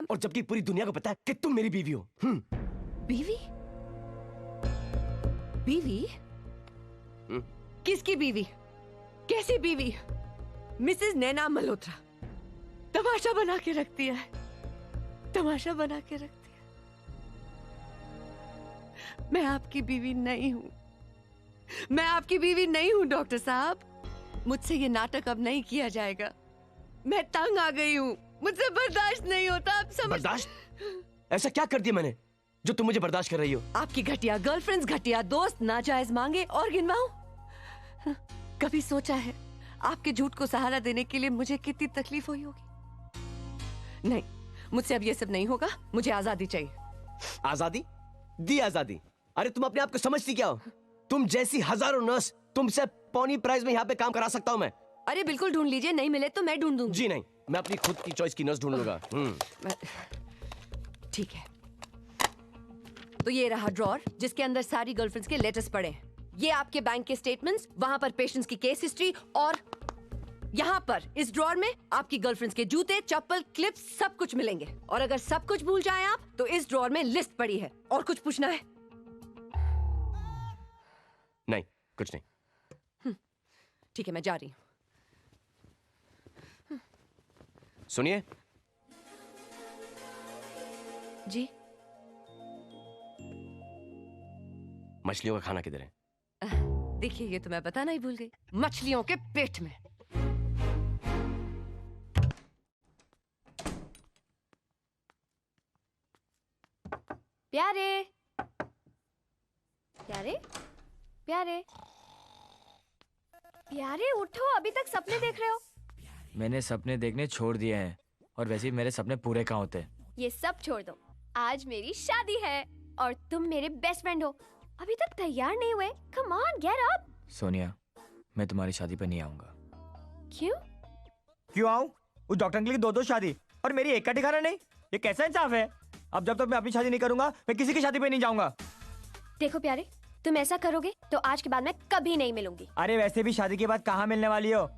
और जबकि पूरी दुनिया को पता है कि तुम मेरी बीवी हो। बीवी? बीवी? किसकी बीवी? कैसी बीवी? मिसेस नैना मल्होत्रा तमाशा बना के रखती है, तमाशा बना के रखती है। मैं आपकी बीवी नहीं हूं, मैं आपकी बीवी नहीं हूं डॉक्टर साहब। मुझसे ये नाटक अब नहीं किया जाएगा। मैं तंग आ गई हूं, मुझसे बर्दाश्त नहीं होता। आप समझ... बर्दाश्त? ऐसा क्या कर दिया मैंने जो तुम मुझे बर्दाश्त कर रही हो? आपकी घटिया गर्लफ्रेंड्स, घटिया दोस्त, नाजायज मांगे और गिनवाऊं? कभी सोचा है आपके झूठ को सहारा देने के लिए मुझे कितनी तकलीफ हुई होगी? नहीं, मुझसे अब ये सब नहीं होगा। मुझे आजादी चाहिए। आजादी? दी आजादी? अरे तुम अपने आप को समझती क्या हो? तुम जैसी हजारों नर्स, तुमसे पौनी प्राइस में यहाँ पे काम करा सकता हूँ मैं। अरे बिल्कुल ढूंढ लीजिए, नहीं मिले तो मैं ढूंढ दूंगी। जी नहीं, मैं अपनी खुद की चॉइस की नर्स ढूंढ लूंगा। ठीक है, तो ये रहा ड्रॉर जिसके अंदर सारी गर्लफ्रेंड्स के लेटर्स पड़े हैं। ये आपके बैंक के स्टेटमेंट्स, वहां पर पेशेंट्स की केस हिस्ट्री, और यहाँ पर इस ड्रॉर में आपकी गर्लफ्रेंड्स के जूते, चप्पल, क्लिप्स सब कुछ मिलेंगे। और अगर सब कुछ भूल जाएं आप, तो इस ड्रॉर में लिस्ट पड़ी है। और कुछ पूछना है? नहीं, कुछ नहीं। ठीक है, मैं जा रही हूँ। सुनिए जी। मछलियों का खाना किधर है? देखिए, ये तो मैं बताना ही भूल गई। मछलियों के पेट में। प्यारे प्यारे प्यारे प्यारे, उठो, अभी तक सपने देख रहे हो? मैंने सपने देखने छोड़ दिए हैं, और वैसे ही मेरे सपने पूरे कहाँ होते हैं। ये सब छोड़ दो, आज मेरी शादी है और तुम मेरे बेस्ट फ्रेंड हो। अभी तक तैयार नहीं हुए? Come on, get up. Sonia, मैं तुम्हारी शादी पर नहीं आऊंगा। क्यों? क्यों आऊं? उस डॉक्टर अंकल की दो शादी और मेरी एक का ठिकाना नहीं। ये कैसा इंसाफ है? अब जब तक मैं अपनी शादी नहीं करूंगा, मैं किसी की शादी पे नहीं जाऊंगा। देखो प्यारे, तुम ऐसा करोगे तो आज के बाद मैं कभी नहीं मिलूंगी। अरे वैसे भी शादी के बाद कहाँ मिलने वाली हो?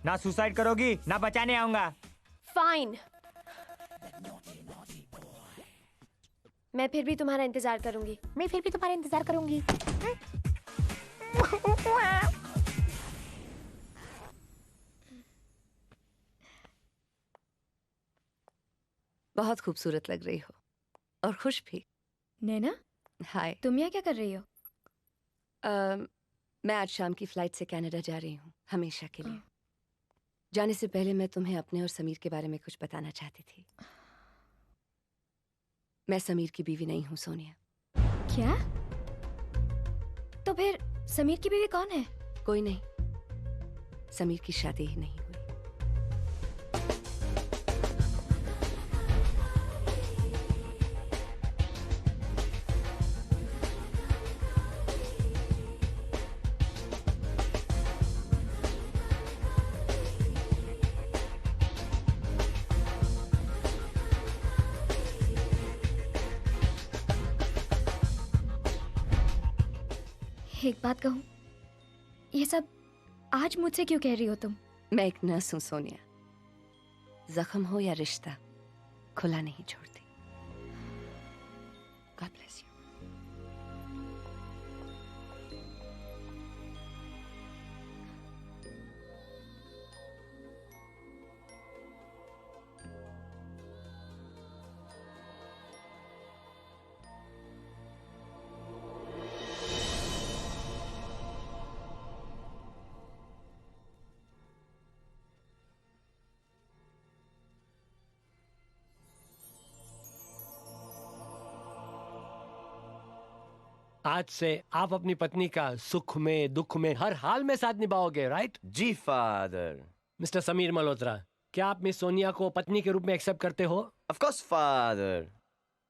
ना सुसाइड करोगी ना बचाने आऊंगा। फाइन, मैं फिर भी तुम्हारा इंतजार करूंगी। बहुत खूबसूरत लग रही हो और खुश भी। नैना, हाय। तुम यहाँ क्या कर रही हो? मैं आज शाम की फ्लाइट से कनाडा जा रही हूँ, हमेशा के लिए। जाने से पहले मैं तुम्हें अपने और समीर के बारे में कुछ बताना चाहती थी। मैं समीर की बीवी नहीं हूँ सोनिया। क्या? तो फिर समीर की बीवी कौन है? कोई नहीं, समीर की शादी ही नहीं हुई। एक बात कहूँ, ये सब आज मुझसे क्यों कह रही हो तुम? मैं एक नर्स हूँ सोनिया, जख्म हो या रिश्ता खुला नहीं छोड़ती। God bless you. आज से आप अपनी पत्नी का सुख में दुख में हर हाल में साथ निभाओगे, राइट? जी फादर। मिस्टर समीर मल्होत्रा, क्या आप मिस सोनिया को पत्नी के रूप में एक्सेप्ट करते हो? Of course father.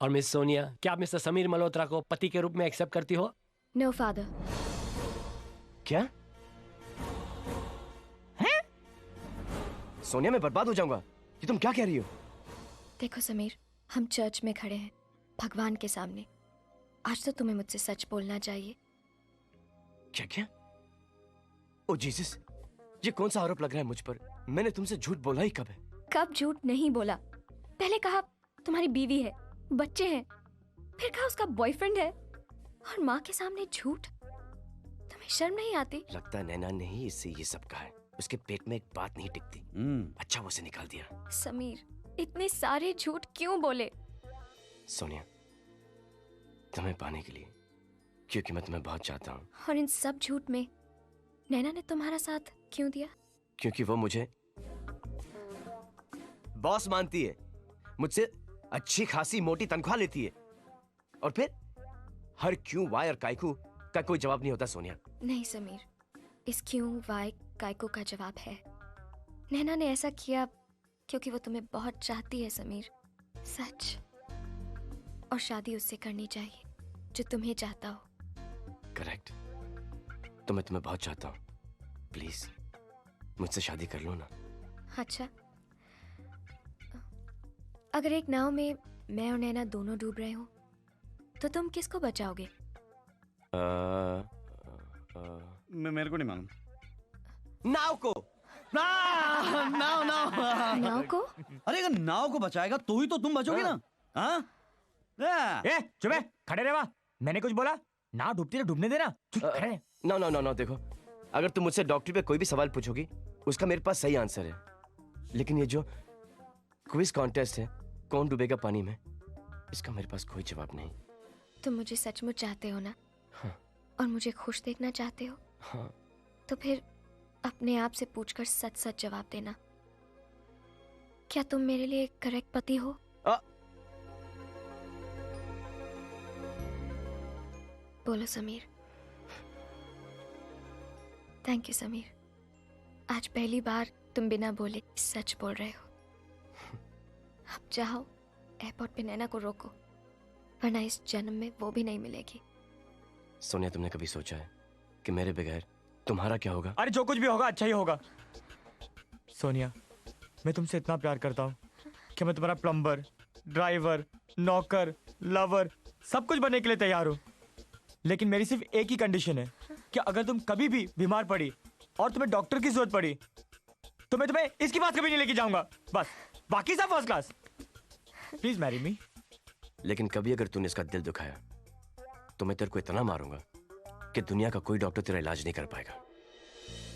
और मिस सोनिया, क्या आप मिस्टर समीर मल्होत्रा को पति के रूप में एक्सेप्ट करती हो? No father. क्या? हैं? सोनिया, मैं बर्बाद हो जाऊंगा। ये तुम क्या कह रही हो? देखो समीर, हम चर्च में खड़े हैं, भगवान के सामने। आज तो तुम्हें मुझसे सच बोलना चाहिए। क्या क्या? ओ जीसस, ये कौन सा आरोप लग रहा है मुझ पर? मैंने तुमसे झूठ बोला ही कब है? कब झूठ नहीं बोला? पहले कहा तुम्हारी बीवी है, बच्चे हैं, फिर कहा उसका बॉयफ्रेंड है, और माँ के सामने झूठ। तुम्हें शर्म नहीं आती? लगता है नैना ने ही इससे ये सब कहा है। उसके पेट में एक बात नहीं टिकती। अच्छा वो उसे निकाल दिया। समीर, इतने सारे झूठ क्यों बोले? सोनिया, तुम्हें पाने के लिए, क्योंकि मैं तुम्हें बहुत चाहता हूँ। और इन सब झूठ में नैना ने तुम्हारा साथ क्यों दिया? क्योंकि वो मुझे बॉस मानती है, मुझसे अच्छी खासी मोटी तनख्वाह लेती है, और फिर हर क्यों वाई और कायकू का कोई जवाब नहीं होता। सोनिया, नहीं समीर, इस क्यों वाई कायको का जवाब है। नैना ने ऐसा किया क्योंकि वो तुम्हें बहुत चाहती है समीर, सच। और शादी उससे करनी चाहिए जो तुम्हें चाहता हो। करेक्ट। तो मैं तुम्हें बहुत चाहता हूँ, प्लीज मुझसे शादी कर लो ना। अच्छा, अगर एक नाव में मैं और नैना दोनों डूब रहे हो तो तुम किसको बचाओगे? मेरे को नहीं मालूम। नाव को। नाव नाव नाव को? अरे अगर नाव को बचाएगा तो ही तो तुम बचोगे ना। हाँ? ए चुप है, खड़े रहे वहाँ। मैंने कुछ बोला? ना डूबती तो डूबने देना। चुप खड़े रहे। नो नो नो नो, देखो, अगर तुम मुझसे डॉक्टरी पे कोई भी सवाल पूछोगी उसका मेरे पास सही आंसर है, लेकिन ये जो क्विज कॉन्टेस्ट है, कौन डूबेगा पानी में, इसका मेरे पास कोई जवाब नहीं। तुम मुझे सचमुच चाहते हो ना? हाँ। और मुझे खुश देखना चाहते हो? हाँ। तो फिर अपने आप से पूछकर सच सच जवाब देना। क्या तुम मेरे लिए करेक्ट पति हो? बोलो समीर। थैंक यू समीर, आज पहली बार तुम बिना बोले सच बोल रहे हो। अब चाहो एयरपोर्ट पे नैना को रोको, वरना इस जन्म में वो भी नहीं मिलेगी। सोनिया, तुमने कभी सोचा है कि मेरे बगैर तुम्हारा क्या होगा? अरे जो कुछ भी होगा अच्छा ही होगा। सोनिया, मैं तुमसे इतना प्यार करता हूँ कि मैं तुम्हारा प्लम्बर, ड्राइवर, नौकर, लवर सब कुछ बनने के लिए तैयार हूँ। लेकिन मेरी सिर्फ एक ही कंडीशन है कि अगर तुम कभी भी बीमार पड़ी और तुम्हें डॉक्टर की जरूरत पड़ी तो मैं तुम्हें इसकी बात कभी नहीं लेके जाऊंगा। बस, बाकी सब first class. Please marry me. लेकिन कभी अगर तूने इसका दिल दुखाया तो मैं तेरे को इतना मारूंगा कि दुनिया का कोई डॉक्टर तेरा इलाज नहीं कर पाएगा।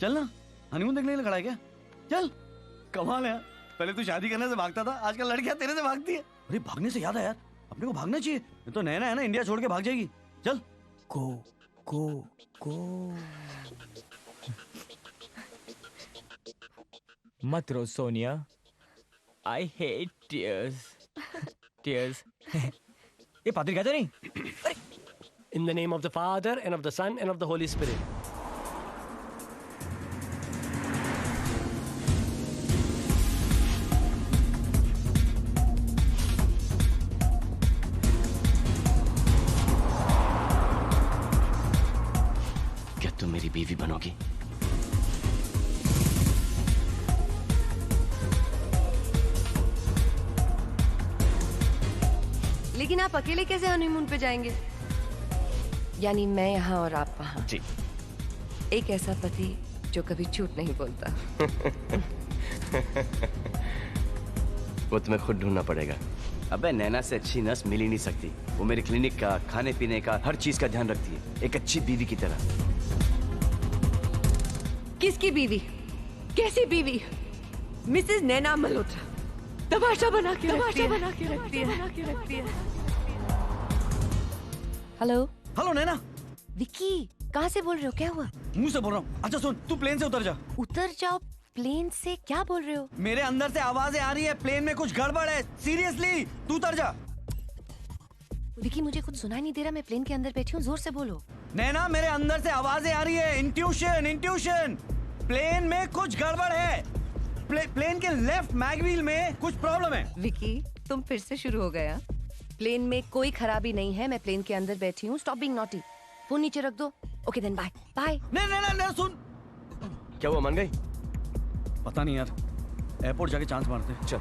चल ना, हनीमून देखने के लिए खड़ा है क्या? चल। कमाल है यार, पहले तू शादी करने से भागता था, आजकल लड़कियां तेरे से भागती है। अरे भागने से याद है यार, अपने को भागना चाहिए। ये तो नैना है ना, इंडिया छोड़ के भाग जाएगी। चल। गो गो गो। मत रो Sonia, I hate tears. Tears. ये पादरी कहते नहीं? In the name of the Father and of the Son and of the Holy Spirit. क्या तुम मेरी बीवी बनोगी? लेकिन आप अकेले कैसे हनीमून पे जाएंगे? यानी मैं यहाँ और आप वहाँ। जी। एक ऐसा पति जो कभी झूठ नहीं बोलता। वो तुम्हें खुद ढूंढना पड़ेगा। अबे नैना से अच्छी नर्स मिल ही नहीं सकती। वो मेरे क्लिनिक का, खाने पीने का, हर चीज का ध्यान रखती है, एक अच्छी बीवी की तरह। किसकी बीवी? कैसी बीवी? मिसेस नैना मल्होत्रा तमाशा बना के रखती है। हेलो हेलो नैना। विक्की, कहाँ से बोल रहे हो? क्या हुआ? मुंह से बोल रहा हूँ। अच्छा सुन, तू प्लेन से उतर जा। उतर जाओ प्लेन से? क्या बोल रहे हो? मेरे अंदर से आवाजें आ रही है, प्लेन में कुछ गड़बड़ है। सीरियसली, तू उतर जा। विक्की, मुझे कुछ सुनाई नहीं दे रहा, मैं प्लेन के अंदर बैठी हूँ, जोर से बोलो। नैना, मेरे अंदर से आवाजें आ रही है। Intuition, intuition. प्लेन में कुछ गड़बड़ है। प्लेन के लेफ्ट मैगव्हील में कुछ प्रॉब्लम है। विक्की, तुम फिर से शुरू हो गया। प्लेन में कोई खराबी नहीं है, मैं प्लेन के अंदर बैठी हूँ। Stop being naughty. फोन नीचे रख दो। Okay then, bye bye. नहीं सुन। क्या हुआ, मान गई? पता नहीं यार, एयरपोर्ट जाके चांस मारते हैं। चल।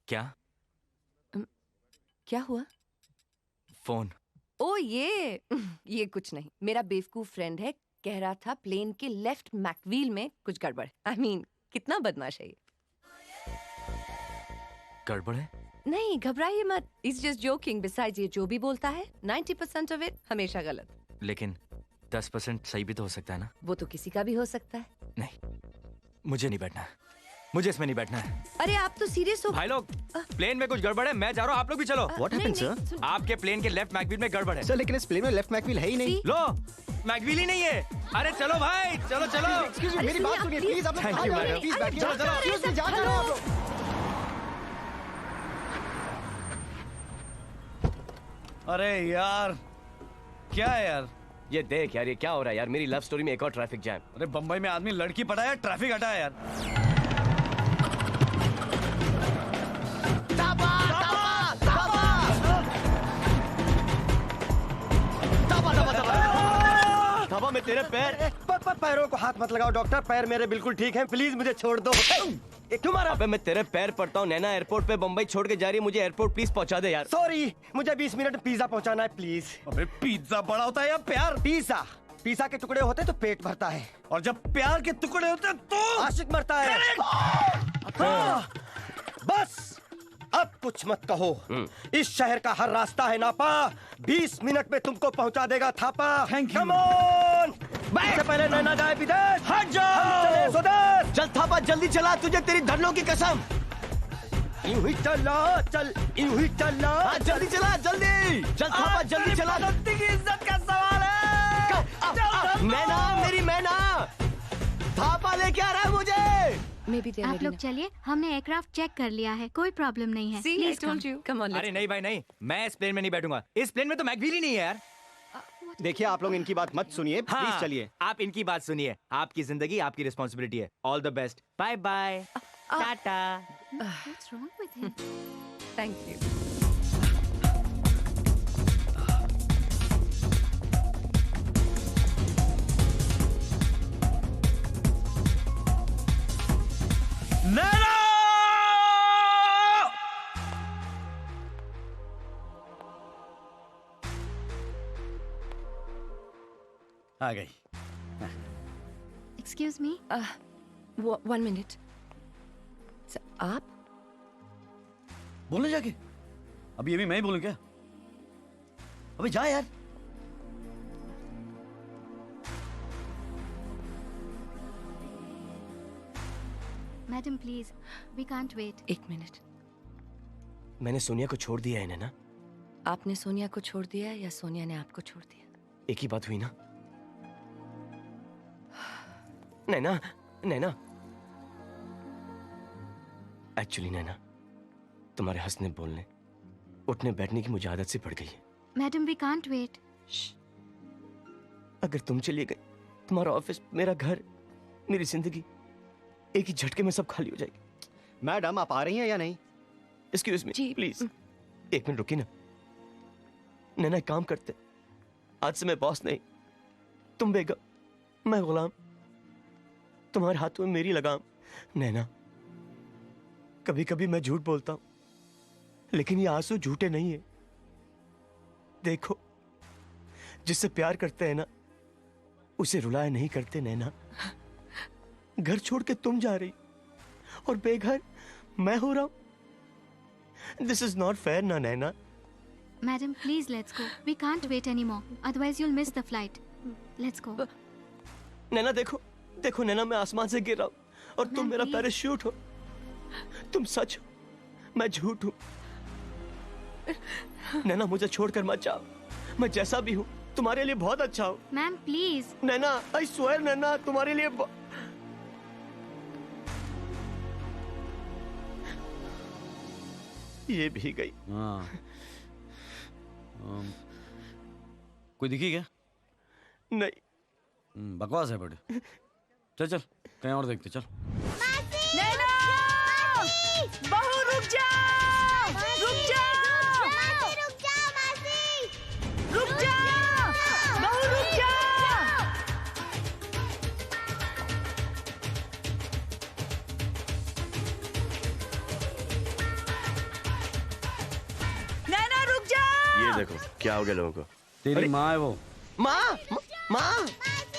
क्या? क्या हुआ? फोन। ओ ये कुछ नहीं, मेरा बेवकूफ फ्रेंड है, कह रहा था प्लेन के लेफ्ट मैकव्हील में कुछ गड़बड़। आई मीन कितना बदमाश है ये। गड़बड़ है? नहीं घबराइए मत, इट्स जस्ट जोकिंग। बिसाइड्स ये जो भी बोलता है 90% ऑफ इट हमेशा गलत। लेकिन 10% सही भी तो हो सकता है ना? वो तो किसी का भी हो सकता है। नहीं, मुझे नहीं बैठना है, मुझे इसमें नहीं बैठना है। अरे आप तो सीरियस हो। भाई लोग, प्लेन में कुछ गड़बड़ है, मैं जा रहा हूँ, आप लोग भी चलो। What नहीं, happened, नहीं, sir? सुन- आपके प्लेन के लेफ्ट मैकव्हील में गड़बड़ है। सर लेकिन इस प्लेन में लेफ्ट मैकव्हील है ही नहीं। See? लो, मैकव्हील ही नहीं है। अरे चलो भाई, चलो चलो। एक्सक्यूज मी, अरे मेरी सुनिए, बात आप सुनिए please- प्लीज। आप लोग Thank कहाँ you, जा रहे हैं? madam. प्लीज बैठिए। चलो, चलो। Excuse me, जहाँ जा रहे हैं आप लोग? अरे यार क्या है यार? ये देख यार, ये क्या हो रहा है यार? मेरी लव स्टोरी में एक और ट्रैफिक जैम। अरे बम्बई में आदमी लड़की पटाया, ट्रैफिक हटाया यार। थापा में तेरे पैर। पैरों को हाथ मत लगाओ डॉक्टर, पैर मेरे बिल्कुल ठीक हैं, प्लीज मुझे छोड़ दो। क्यों मारा? अबे मैं तेरे पैर पड़ता हूँ। नैना एयरपोर्ट पे बम्बई छोड़ के जा रही है, मुझे एयरपोर्ट प्लीज पहुंचा दे यार। सॉरी, मुझे 20 मिनट में पिज्जा पहुंचाना है प्लीज। अबे पिज्जा बड़ा होता है या प्यार? पिज्जा, पिज्जा के टुकड़े होते तो पेट भरता है, और जब प्यार के टुकड़े होते तो आशिक मरता है। हाँ, बस अब कुछ मत कहो। इस शहर का हर रास्ता है नापा, 20 मिनट में तुमको पहुंचा देगा Thapa. Thank you. Come on! इससे पहले नैना जाए विदेश। हट जाओ। हम चले स्वदेश। चल थापा जल्दी चला, तुझे तेरी धरनों की कसम। यूं ही चला चल, यूं ही चला। हाँ, जल्दी चला, जल्दी चल थापा, जल्दी चला। की इज्जत का सवाल है। मैना, मेरी मैना, थापा लेके आ रहा है मुझे। Maybe they're आप ready लोग now. चलिए, हमने एयरक्राफ्ट चेक कर लिया है, कोई प्रॉब्लम नहीं है। See, I please told you. Come on, let's अरे नहीं भाई नहीं, मैं इस प्लेन में नहीं बैठूंगा। इस प्लेन में तो मैकव्हील ही नहीं है यार। देखिए आप लोग इनकी बात मत सुनिए, प्लीज चलिए। आप इनकी बात सुनिए, आपकी जिंदगी आपकी रिस्पॉन्सिबिलिटी है। All the best, bye bye, tata. What's wrong with him? Thank you. Naina! आ गई। Excuse me? One minute. So, आप? बोलने जाके अभी ये भी मैं ही बोलूं क्या? अबे जा यार। Madam, please, we can't wait. एक मिनट। मैंने सोनिया को छोड़ दिया है नैना। आपने सोनिया को छोड़ दिया या सोनिया ने आपको छोड़ दिया? एक ही बात हुई ना नैना। नैना एक्चुअली नैना, तुम्हारे हंसने बोलने उठने बैठने की मुझे आदत से पड़ गई है। Madam, we can't wait. अगर तुम चली गई, तुम्हारा ऑफिस, मेरा घर, मेरी जिंदगी एक ही झटके में सब खाली हो जाएगी। मैडम आप आ रही हैं या नहीं? एक्सक्यूज मी जी। प्लीज, एक मिनट रुकी ना। नैना एक काम करते, आज से मैं बॉस नहीं, तुम बेगम, मैं गुलाम, तुम्हारे हाथों में मेरी लगाम। नैना कभी कभी मैं झूठ बोलता हूं, लेकिन ये आंसू झूठे नहीं है। देखो, जिससे प्यार करते हैं ना, उसे रुलाया नहीं करते नैना। घर छोड़ के तुम जा रही और बेघर मैं हो रहा हूं। दिस इज नॉट फेयर ना नैना। Madam, please let's go. We can't wait anymore. Otherwise you'll miss the flight. Let's go. नैना देखो, देखो नैना, मैं आसमान से गिर रहा हूं और तुम मैम, मेरा please। पैराशूट हो। तुम सच हो, मैं झूठ हूं। नैना मुझे छोड़कर मत जाओ, मैं जैसा भी हूं तुम्हारे लिए बहुत अच्छा हूं। Ma'am, please. Naina I swear नैना, तुम्हारे लिए ये भी गई। हाँ। कोई दिखी क्या? नहीं। बकवास है बड़े। चल चल कहीं और देखते चल। नैना! बहू रुक जाओ! रुक जाओ! रुक जाओ! बहू रुक जाओ! नैना रुक जाओ! ये देखो क्या हो गया लोगों को। तेरी माँ है वो। माँ, माँ,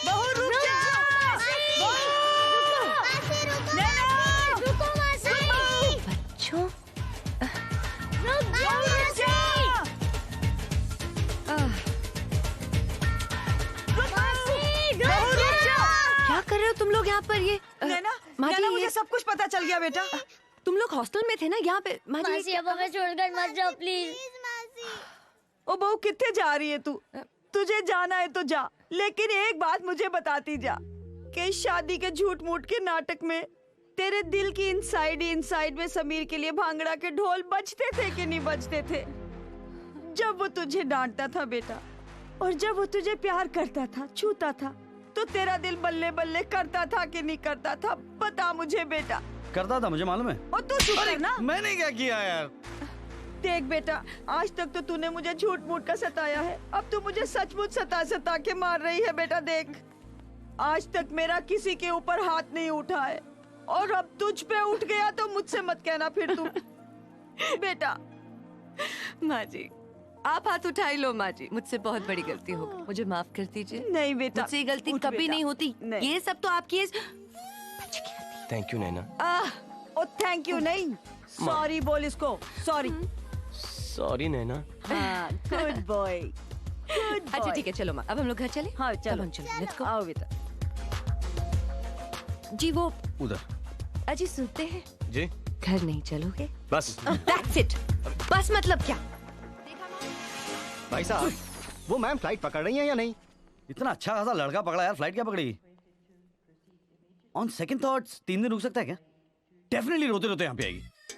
बहू रुक जाओ! नैना! माँ जी, मुझे ये- सब कुछ पता चल गया बेटा। तुम लोग हॉस्टल में थे ना यहाँ पे? माँ जी, मासी अब हमें छोड़कर मत जाओ प्लीज। ओ बहू कितने जा रही है तू? तुझे जाना है तो जा, लेकिन एक बात मुझे बताती जा कि इस शादी के झूठ मूठ के नाटक में तेरे दिल की इनसाइड में समीर के लिए भांगड़ा के ढोल बजते थे कि नहीं बजते थे? जब वो तुझे डांटता था बेटा, और जब वो तुझे प्यार करता था, छूता था, तो तेरा दिल बल्ले बल्ले करता था कि नहीं करता था? बता मुझे बेटा। करता था, मुझे मालूम है। और तू चुप कर ना। मैंने क्या किया यार? देख बेटा, आज तक तो तूने मुझे झूठ मूठ का सताया है, अब तू मुझे सचमुच सता के मार रही है बेटा। देख, आज तक मेरा किसी के ऊपर हाथ नहीं उठा है, और अब तुझ पे उठ गया तो मुझसे मत कहना फिर तू। बेटा। माँ जी, आप हाथ उठाई लो माँ जी, मुझसे बहुत बड़ी गलती हो गई, मुझे माफ कर दीजिए। नहीं बेटा, मुझसे ये गलती उठ कभी बेटा। नहीं होती। नहीं। ये सब तो आपकी thank you Naina. Oh thank you नहीं, सॉरी बोल इसको, सॉरी। सॉरी नैना। हाँ, गुड बॉय। अच्छा ठीक है, चलो माँ, अब हम लोग घर चले। हाँ चलो, लेट्स गो। आओ बेटा। जी वो उधर। अजी सुनते हैं, जी घर नहीं चलोगे? बस। That's it। बस मतलब क्या? भाई साहब, वो मैम फ्लाइट पकड़ रही हैं या नहीं? इतना अच्छा खासा लड़का पकड़ा यार, फ्लाइट क्या पकड़ी? ऑन सेकंड थॉट्स 3 दिन रुक सकता है क्या? डेफिनेटली रोते रोते यहाँ पे आएगी।